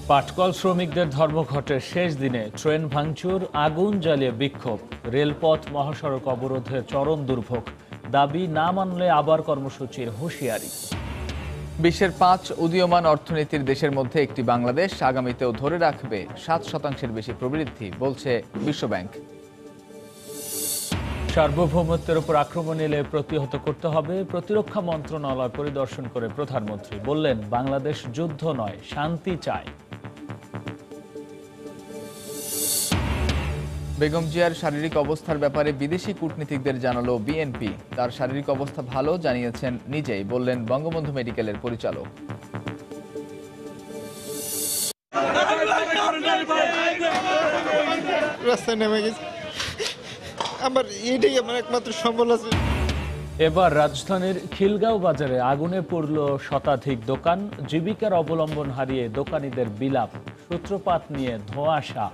পাটকল শ্রমিকদের ধর্মঘটের শেষ দিনে ট্রেন ভাঙচুর, আগুন জ্বালিয়ে বিক্ষোভ, রেলপথ মহাসড়ক অবরোধে চরম দুর্ভোগ। দাবি না মানলে আবার কর্মসূচির হুঁশিয়ারি। বিশ্বের 5 উদীয়মান অর্থনীতির দেশের মধ্যে একটি বাংলাদেশ আগামীতেও ধরে রাখবে 7% বেশি প্রবৃদ্ধি, বলছে বিশ্বব্যাংক। সার্বভৌমত্বের উপর আক্রমণ এলে প্রতিহত করতে হবে। প্রতিরক্ষা মন্ত্রণালয় পরিদর্শন করে প্রধানমন্ত্রী বললেন, বাংলাদেশ যুদ্ধ নয়, শান্তি চায়। বেগম জিয়ার শারীরিক অবস্থার ব্যাপারে বিদেশি কূটনীতিকদের জানালো বিএনপি। তার শারীরিক অবস্থা ভালো জানিয়েছেন নিজেই, বললেন বঙ্গবন্ধু মেডিকেলের পরিচালক। রাস্তায় নেমে গেছি, আমার এটাই আমার একমাত্র সম্বল আছে। এবার রাজধানীর খিলগাঁও বাজারে আগুনে পড়ল শতাধিক দোকান। জীবিকার অবলম্বন হারিয়ে দোকানীদের বিলাপ, সূত্রপাত নিয়ে ধোঁয়াশা।